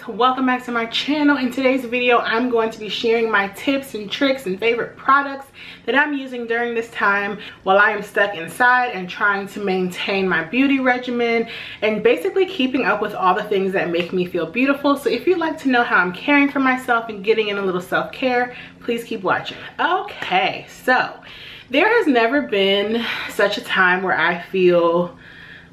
welcome back to my channel. In today's video, I'm going to be sharing my tips and tricks and favorite products that I'm using during this time while I am stuck inside and trying to maintain my beauty regimen and basically keeping up with all the things that make me feel beautiful. So if you'd like to know how I'm caring for myself and getting in a little self-care, please keep watching. Okay, so there has never been such a time where I feel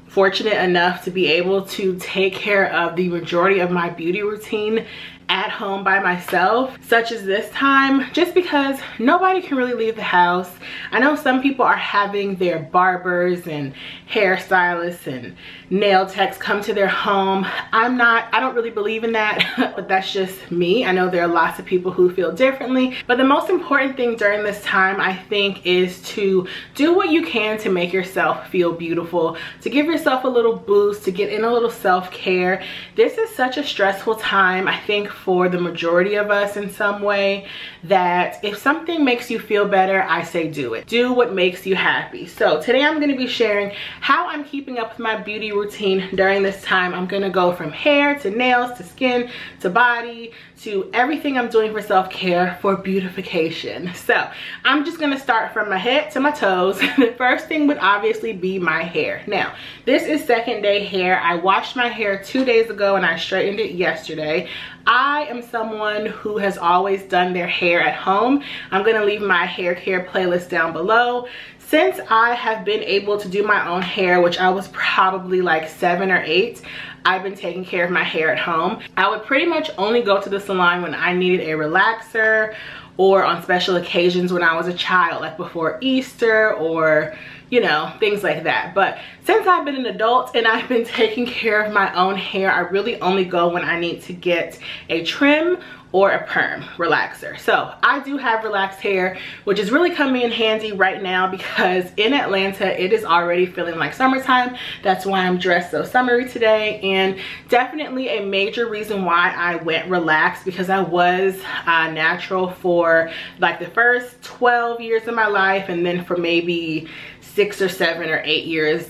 fortunate enough to be able to take care of the majority of my beauty routine at home by myself, such as this time, just because nobody can really leave the house. I know some people are having their barbers and hairstylists and nail techs come to their home. I don't really believe in that, but that's just me. I know there are lots of people who feel differently, but the most important thing during this time, I think, is to do what you can to make yourself feel beautiful, to give yourself a little boost, to get in a little self-care. This is such a stressful time, I think, for the majority of us in some way, that if something makes you feel better, I say do it. Do what makes you happy. So today I'm going to be sharing how I'm keeping up with my beauty routine during this time. I'm going to go from hair to nails to skin to body to everything I'm doing for self-care for beautification. So I'm just going to start from my head to my toes. The first thing would obviously be my hair. Now, this is second day hair. I washed my hair 2 days ago and I straightened it yesterday. I am someone who has always done their hair at home. I'm going to leave my hair care playlist down below. Since I have been able to do my own hair, which I was probably like 7 or 8, I've been taking care of my hair at home. I would pretty much only go to the salon when I needed a relaxer or on special occasions when I was a child, like before Easter or, you know, things like that. But since I've been an adult and I've been taking care of my own hair, I really only go when I need to get a trim or a perm relaxer. So I do have relaxed hair, which is really coming in handy right now because in Atlanta it is already feeling like summertime. That's why I'm dressed so summery today, and definitely a major reason why I went relaxed, because I was natural for like the first 12 years of my life, and then for maybe 6 or 7 or 8 years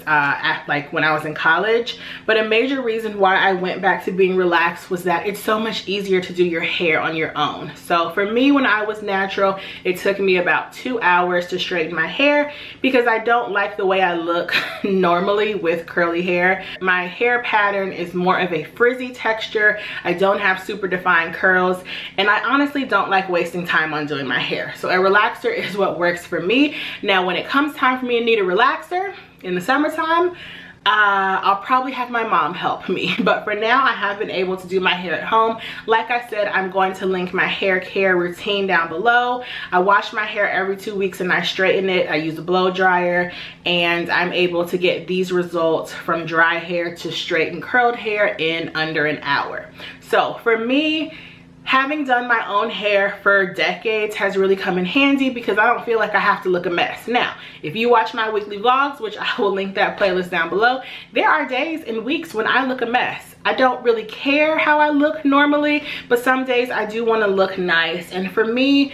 like when I was in college. But a major reason why I went back to being relaxed was that it's so much easier to do your hair on your own. So for me, when I was natural, it took me about 2 hours to straighten my hair because I don't like the way I look normally with curly hair. My hair pattern is more of a frizzy texture. I don't have super defined curls, and I honestly don't like wasting time on doing my hair. So a relaxer is what works for me. Now, when it comes time for me to need a relaxer in the summertime, I'll probably have my mom help me, but for now I have been able to do my hair at home. Like I said, I'm going to link my hair care routine down below. I wash my hair every 2 weeks and I straighten it. I use a blow dryer, and I'm able to get these results from dry hair to straighten curled hair in under an hour. So for me, having done my own hair for decades has really come in handy because I don't feel like I have to look a mess. Now, if you watch my weekly vlogs, which I will link that playlist down below, there are days and weeks when I look a mess. I don't really care how I look normally, but some days I do want to look nice. And for me,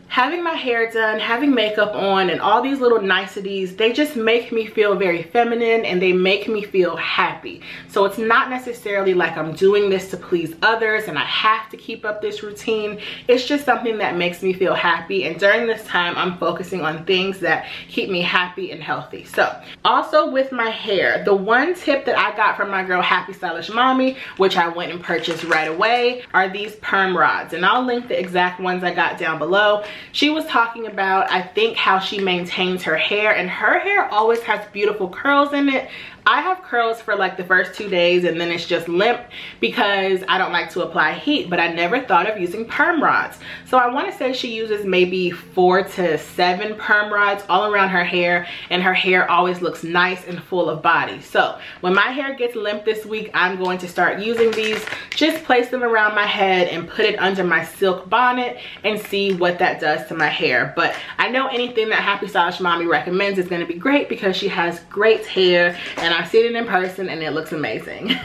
having my hair done, having makeup on, and all these little niceties, they just make me feel very feminine and they make me feel happy. So it's not necessarily like I'm doing this to please others and I have to keep up this routine. It's just something that makes me feel happy, and during this time I'm focusing on things that keep me happy and healthy. So also with my hair, the one tip that I got from my girl Happy Stylish Mommy, which I went and purchased right away, are these perm rods, and I'll link the exact ones I got down below. She was talking about, I think, how she maintains her hair, and her hair always has beautiful curls in it. I have curls for like the first 2 days and then it's just limp because I don't like to apply heat, but I never thought of using perm rods. So I want to say she uses maybe 4 to 7 perm rods all around her hair, and her hair always looks nice and full of body. So when my hair gets limp this week, I'm going to start using these. Just place them around my head and put it under my silk bonnet and see what that does to my hair. But I know anything that Happy Stylish Mommy recommends is going to be great because she has great hair, and I've seen it in person and it looks amazing.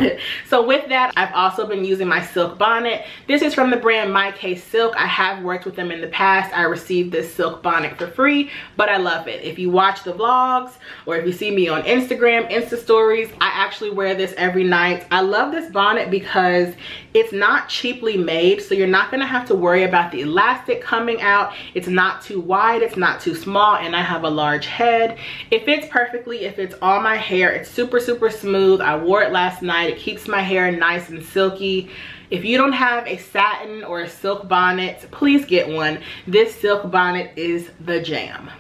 So with that, I've also been using my silk bonnet. This is from the brand My Case Silk. I have worked with them in the past. I received this silk bonnet for free, but I love it. If you watch the vlogs or if you see me on Instagram, Insta stories, I actually wear this every night. I love this bonnet because it's not cheaply made, so you're not gonna have to worry about the elastic coming out. It's not too wide, it's not too small, and I have a large head. It fits perfectly. It fits all my hair. It's super smooth. I wore it last night. It keeps my hair nice and silky. If you don't have a satin or a silk bonnet, please get one. This silk bonnet is the jam.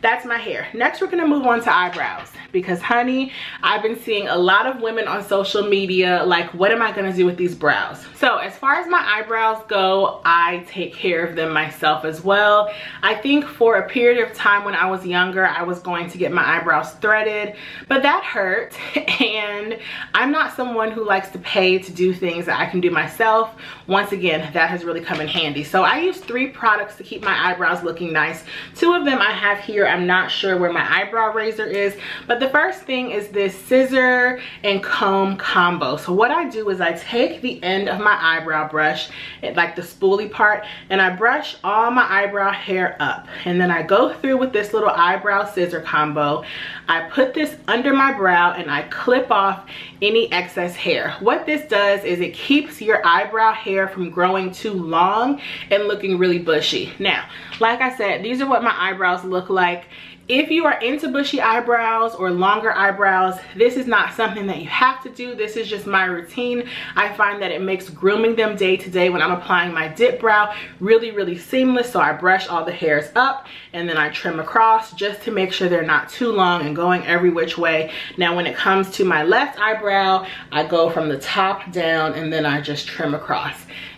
That's my hair. Next, we're gonna move on to eyebrows because, honey, I've been seeing a lot of women on social media like, what am I gonna do with these brows? So as far as my eyebrows go, I take care of them myself as well. I think for a period of time when I was younger, I was going to get my eyebrows threaded, but that hurt, and I'm not someone who likes to pay to do things that I can do myself. Once again, that has really come in handy. So I use 3 products to keep my eyebrows looking nice. 2 of them I have here. I'm not sure where my eyebrow razor is, but the first thing is this scissor and comb combo. So what I do is I take the end of my eyebrow brush, like the spoolie part, and I brush all my eyebrow hair up, and then I go through with this little eyebrow scissor combo. I put this under my brow and I clip off any excess hair. What this does is it keeps your eyebrow hair from growing too long and looking really bushy. Now, like I said, these are what my eyebrows look like. If you are into bushy eyebrows or longer eyebrows, this is not something that you have to do. This is just my routine. I find that it makes grooming them day to day when I'm applying my dip brow really seamless. So I brush all the hairs up and then I trim across just to make sure they're not too long and going every which way. Now when it comes to my left eyebrow, I go from the top down and then I just trim across.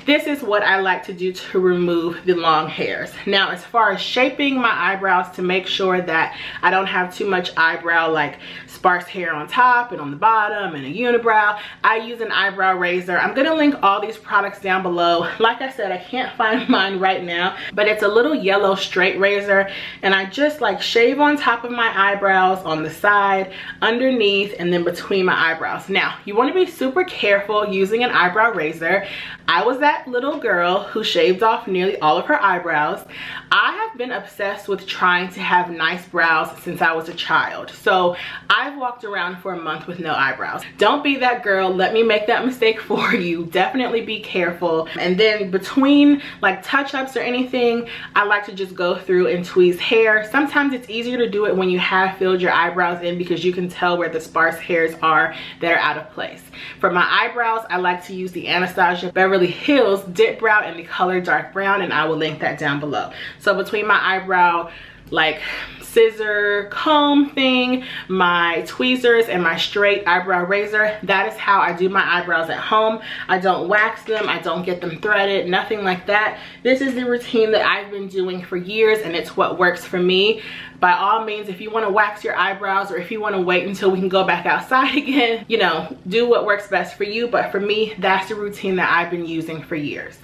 This is what I like to do to remove the long hairs. Now, as far as shaping my eyebrows to make sure that I don't have too much eyebrow, like sparse hair on top and on the bottom and a unibrow, I use an eyebrow razor. I'm gonna link all these products down below. Like I said, I can't find mine right now, but it's a little yellow straight razor, and I just like shave on top of my eyebrows, on the side, underneath, and then between my eyebrows. Now, you wanna be super careful using an eyebrow razor. I was that little girl who shaved off nearly all of her eyebrows. I have been obsessed with trying to have nice brows since I was a child. So I've walked around for a month with no eyebrows. Don't be that girl. Let me make that mistake for you. Definitely be careful. And then between like touch-ups or anything, I like to just go through and tweeze hair. Sometimes it's easier to do it when you have filled your eyebrows in because you can tell where the sparse hairs are that are out of place. For my eyebrows, I like to use the Anastasia Beverly Hills dip brow in the color dark brown, and I will link that down below. So between my eyebrow like scissor comb thing, my tweezers, and my straight eyebrow razor, that is how I do my eyebrows at home. I don't wax them, I don't get them threaded, nothing like that. This is the routine that I've been doing for years, and it's what works for me. By all means, if you want to wax your eyebrows or if you want to wait until we can go back outside again, you know, do what works best for you. But for me, that's the routine that I've been using for years.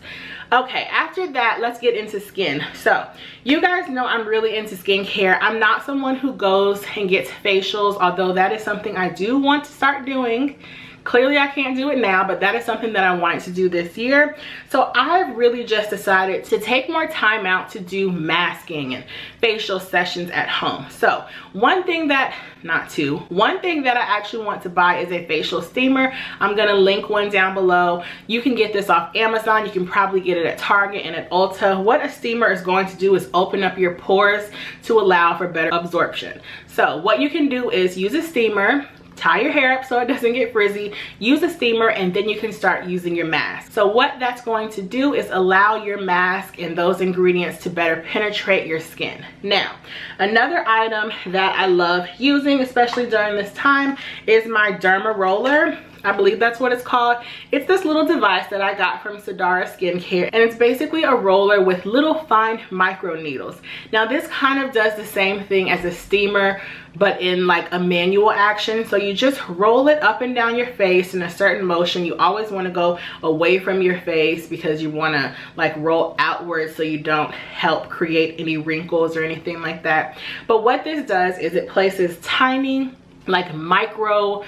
Okay, after that, let's get into skin. So you guys know I'm really into skincare. I'm not someone who goes and gets facials, although that is something I do want to start doing. Clearly I can't do it now, but that is something that I wanted to do this year. So I've really just decided to take more time out to do masking and facial sessions at home. So one thing that I actually want to buy is a facial steamer. I'm gonna link one down below. You can get this off Amazon. You can probably get it at Target and at Ulta. What a steamer is going to do is open up your pores to allow for better absorption. So what you can do is use a steamer, tie your hair up so it doesn't get frizzy, use a steamer, and then you can start using your mask. So what that's going to do is allow your mask and those ingredients to better penetrate your skin. Now, another item that I love using, especially during this time, is my Derma Roller. I believe that's what it's called. It's this little device that I got from Sadara Skincare, and it's basically a roller with little fine micro needles. Now this kind of does the same thing as a steamer, but in like a manual action. So you just roll it up and down your face in a certain motion. You always want to go away from your face because you want to like roll outwards so you don't help create any wrinkles or anything like that. But what this does is it places tiny like micro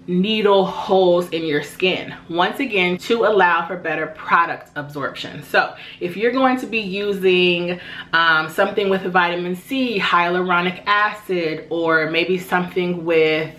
needle holes in your skin, once again to allow for better product absorption. So if you're going to be using something with vitamin C, hyaluronic acid, or maybe something with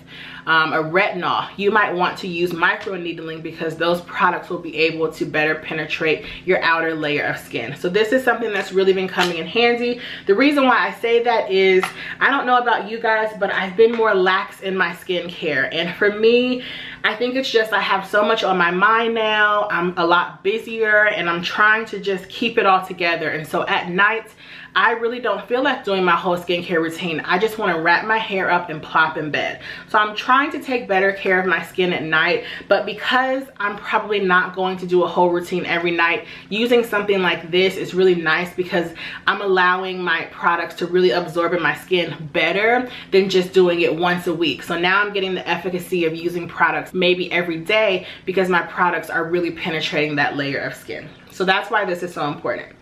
a retinol, you might want to use micro needling because those products will be able to better penetrate your outer layer of skin. So this is something that's really been coming in handy. The reason why I say that is, I don't know about you guys, but I've been more lax in my skincare. And for me, I think it's just I have so much on my mind now. I'm a lot busier and I'm trying to just keep it all together. And so at night, I really don't feel like doing my whole skincare routine. I just want to wrap my hair up and plop in bed. So I'm trying to take better care of my skin at night, but because I'm probably not going to do a whole routine every night, using something like this is really nice because I'm allowing my products to really absorb in my skin better than just doing it once a week. So now I'm getting the efficacy of using products maybe every day because my products are really penetrating that layer of skin. So that's why this is so important.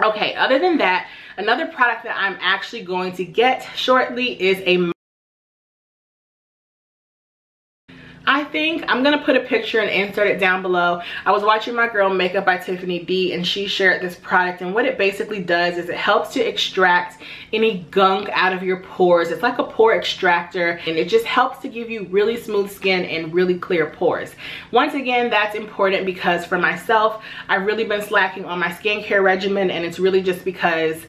Okay, other than that, another product that I'm actually going to get shortly is I think I'm gonna put a picture and insert it down below. I was watching my girl Makeup by Tiffany D and she shared this product, and what it basically does is it helps to extract any gunk out of your pores. It's like a pore extractor, and it just helps to give you really smooth skin and really clear pores. Once again, that's important because for myself, I've really been slacking on my skincare regimen, and it's really just because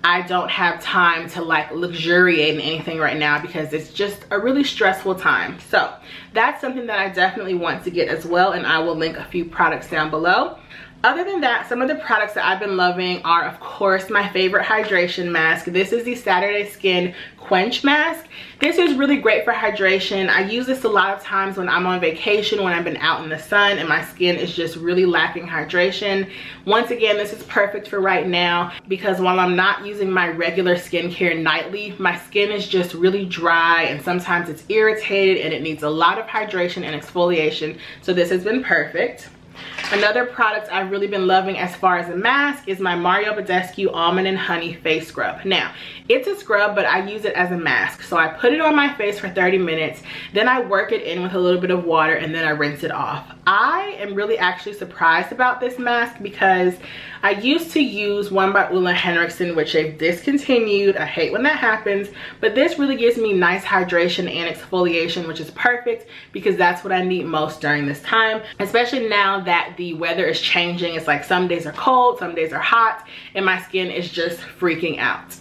I don't have time to like luxuriate in anything right now because it's just a really stressful time. So that's something that I definitely want to get as well, and I will link a few products down below. Other than that, some of the products that I've been loving are, of course, my favorite hydration mask. This is the Saturday Skin Quench mask. This is really great for hydration. I use this a lot of times when I'm on vacation, when I've been out in the sun and my skin is just really lacking hydration. Once again, this is perfect for right now because while I'm not using my regular skincare nightly, my skin is just really dry and sometimes it's irritated and it needs a lot of hydration and exfoliation. So this has been perfect. Another product I've really been loving as far as a mask is my Badescu Almond and Honey Face Scrub. Now, it's a scrub, but I use it as a mask. So I put it on my face for 30 minutes, then I work it in with a little bit of water, and then I rinse it off. I am really actually surprised about this mask because I used to use one by Ole Henriksen, which they've discontinued. I hate when that happens, but this really gives me nice hydration and exfoliation, which is perfect because that's what I need most during this time, especially now that the weather is changing. It's like some days are cold, some days are hot, and my skin is just freaking out.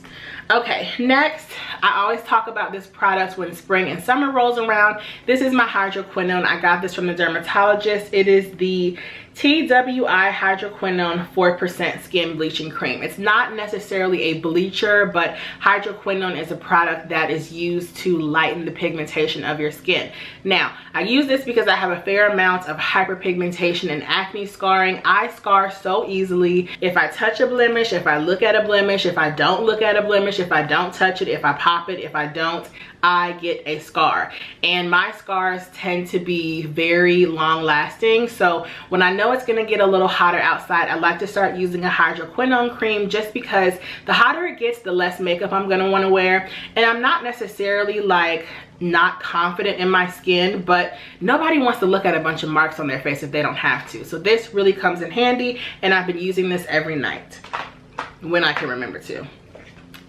Okay, next, I always talk about this product when spring and summer rolls around. This is my hydroquinone. I got this from the dermatologist. It is the TWI Hydroquinone 4% Skin Bleaching Cream. It's not necessarily a bleacher, but hydroquinone is a product that is used to lighten the pigmentation of your skin. Now, I use this because I have a fair amount of hyperpigmentation and acne scarring. I scar so easily. If I touch a blemish, if I look at a blemish, if I don't look at a blemish, if I don't touch it, if I pop it, if I don't, I get a scar. And my scars tend to be very long lasting. So when I know it's gonna get a little hotter outside, I like to start using a hydroquinone cream just because the hotter it gets, the less makeup I'm gonna wanna wear. And I'm not necessarily like not confident in my skin, but nobody wants to look at a bunch of marks on their face if they don't have to. So this really comes in handy, and I've been using this every night when I can remember to.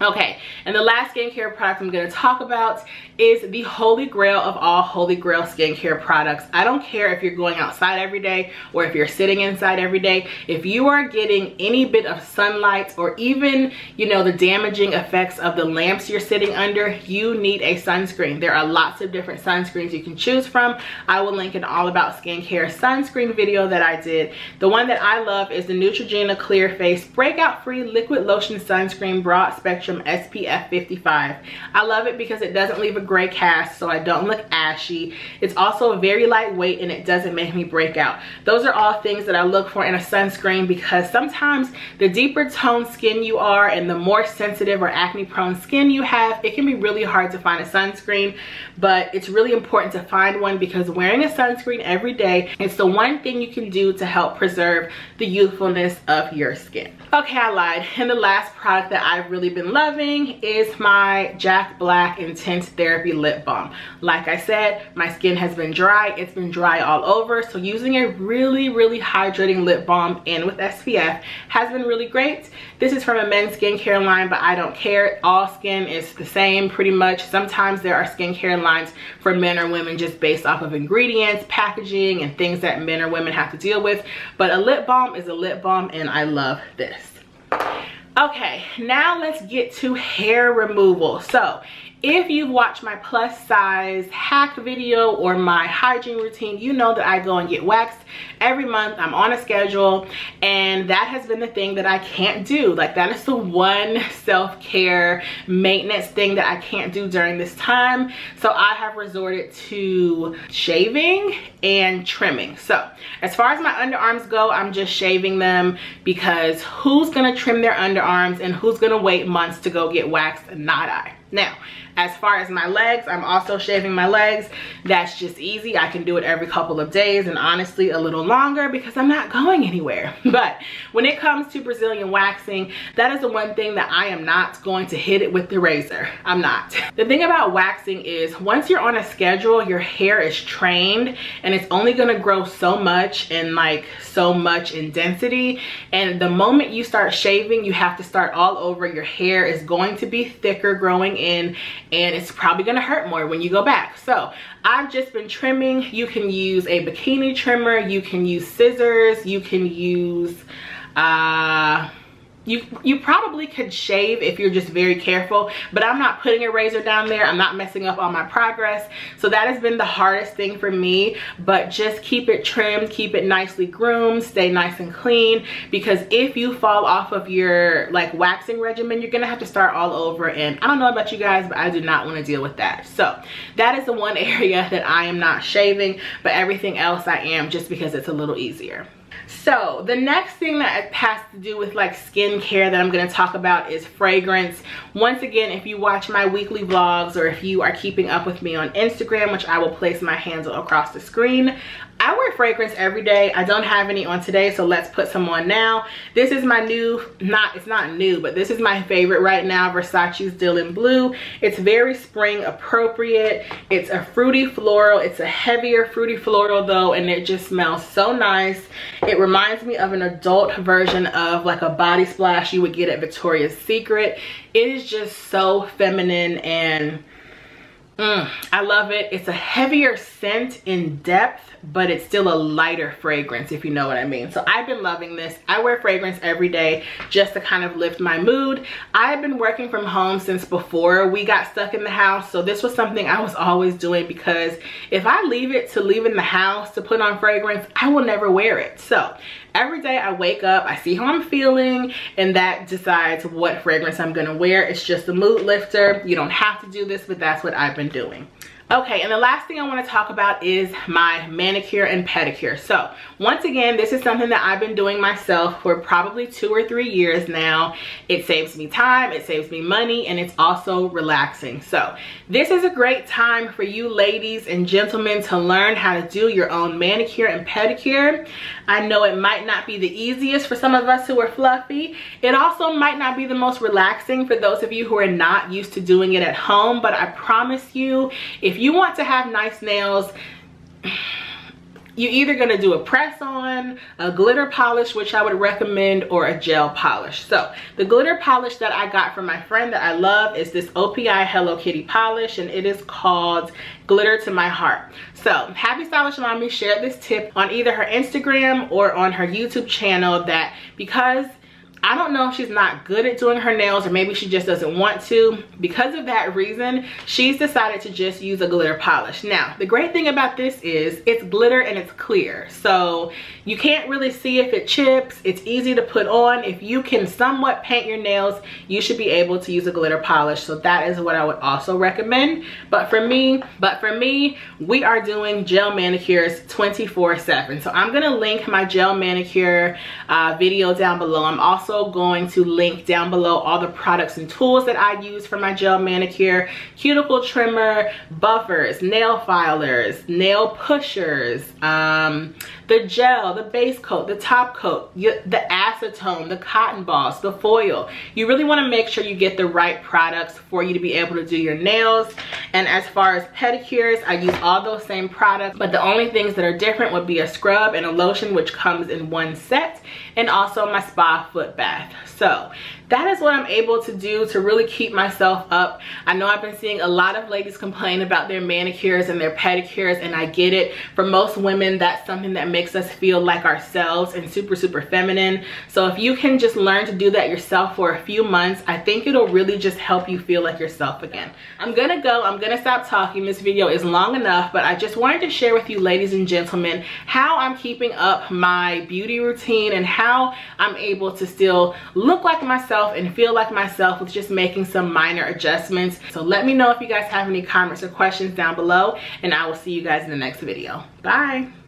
Okay, and the last skincare product I'm going to talk about is the holy grail of all holy grail skincare products. I don't care if you're going outside every day or if you're sitting inside every day. If you are getting any bit of sunlight or even, you know, the damaging effects of the lamps you're sitting under, you need a sunscreen. There are lots of different sunscreens you can choose from. I will link an all about skincare sunscreen video that I did. The one that I love is the Neutrogena Clear Face Breakout Free Liquid Lotion Sunscreen Broad Spectrum SPF 55. I love it because it doesn't leave a gray cast, so I don't look ashy. It's also very lightweight and it doesn't make me break out. Those are all things that I look for in a sunscreen because sometimes the deeper toned skin you are and the more sensitive or acne prone skin you have, it can be really hard to find a sunscreen, but it's really important to find one because wearing a sunscreen every day, it's the one thing you can do to help preserve the youthfulness of your skin. Okay, I lied. And the last product that I've really been loving loving is my Jack Black Intense Therapy Lip Balm. Like I said, my skin has been dry. It's been dry all over. So using a really hydrating lip balm and with SPF has been really great. This is from a men's skincare line, but I don't care. All skin is the same pretty much. Sometimes there are skincare lines for men or women just based off of ingredients, packaging, and things that men or women have to deal with. But a lip balm is a lip balm, and I love this. Okay, now let's get to hair removal. So if you've watched my plus size hack video or my hygiene routine, you know that I go and get waxed every month. I'm on a schedule, and that has been the thing that I can't do. Like, that is the one self-care maintenance thing that I can't do during this time. So I have resorted to shaving and trimming. So as far as my underarms go, I'm just shaving them because who's gonna trim their underarms and who's gonna wait months to go get waxed? Not I. Now, as far as my legs, I'm also shaving my legs. That's just easy. I can do it every couple of days, and honestly a little longer because I'm not going anywhere. But when it comes to Brazilian waxing, that is the one thing that I am not going to hit it with the razor. I'm not. The thing about waxing is once you're on a schedule, your hair is trained and it's only gonna grow so much and like so much in density. And the moment you start shaving, you have to start all over. Your hair is going to be thicker growing in, and it's probably gonna hurt more when you go back. So I've just been trimming. You can use a bikini trimmer, you can use scissors, you can use you probably could shave if you're just very careful, but I'm not putting a razor down there. I'm not messing up all my progress. So that has been the hardest thing for me, but just keep it trimmed, keep it nicely groomed, stay nice and clean, because if you fall off of your like waxing regimen, you're gonna have to start all over, and I don't know about you guys, but I do not want to deal with that. So that is the one area that I am not shaving, but everything else I am, just because it's a little easier. So the next thing that has to do with like skincare that I'm going to talk about is fragrance. Once again, if you watch my weekly vlogs or if you are keeping up with me on Instagram, which I will place my handle across the screen, I wear fragrance every day. I don't have any on today, so let's put some on now. This is my new, it's not new, but this is my favorite right now, Versace's Dylan Blue. It's very spring appropriate. It's a fruity floral. It's a heavier fruity floral though, and it just smells so nice. It reminds me of an adult version of like a body splash you would get at Victoria's Secret. It is just so feminine, and I love it. It's a heavier scent in depth, but it's still a lighter fragrance, if you know what I mean. So I've been loving this. I wear fragrance every day just to kind of lift my mood. I've been working from home since before we got stuck in the house, so this was something I was always doing, because if I leave it to leave in the house to put on fragrance, I will never wear it. So every day I wake up, I see how I'm feeling, and that decides what fragrance I'm gonna wear. It's just a mood lifter. You don't have to do this, but that's what I've been doing. Okay, and the last thing I want to talk about is my manicure and pedicure. So once again, this is something that I've been doing myself for probably 2 or 3 years now. It saves me time, it saves me money, and it's also relaxing. So this is a great time for you ladies and gentlemen to learn how to do your own manicure and pedicure. I know it might not be the easiest for some of us who are fluffy. It also might not be the most relaxing for those of you who are not used to doing it at home, but I promise you, if you want to have nice nails, you're either going to do a press on, a glitter polish, which I would recommend, or a gel polish. So the glitter polish that I got from my friend that I love is this OPI Hello Kitty polish, and it is called Glitter to My Heart. So Happy Stylish Mommy shared this tip on either her Instagram or on her YouTube channel, that because I don't know if she's not good at doing her nails, or maybe she just doesn't want to. Because of that reason, she's decided to just use a glitter polish. Now, the great thing about this is it's glitter and it's clear. So you can't really see if it chips. It's easy to put on. If you can somewhat paint your nails, you should be able to use a glitter polish. So that is what I would also recommend. But for me, we are doing gel manicures 24/7. So I'm gonna link my gel manicure video down below. I'm also going to link down below all the products and tools that I use for my gel manicure: cuticle trimmer, buffers, nail filers, nail pushers, the gel, the base coat, the top coat, the acetone, the cotton balls, the foil. You really want to make sure you get the right products for you to be able to do your nails. And as far as pedicures, I use all those same products, but the only things that are different would be a scrub and a lotion, which comes in one set, and also my spa foot bath. So that is what I'm able to do to really keep myself up. I know I've been seeing a lot of ladies complain about their manicures and their pedicures, and I get it. For most women, that's something that makes us feel like ourselves and super feminine. So if you can just learn to do that yourself for a few months, I think it'll really just help you feel like yourself again. I'm gonna stop talking. This video is long enough, but I just wanted to share with you, ladies and gentlemen, how I'm keeping up my beauty routine and how I'm able to still look like myself and feel like myself with just making some minor adjustments. So let me know if you guys have any comments or questions down below, and I will see you guys in the next video. Bye.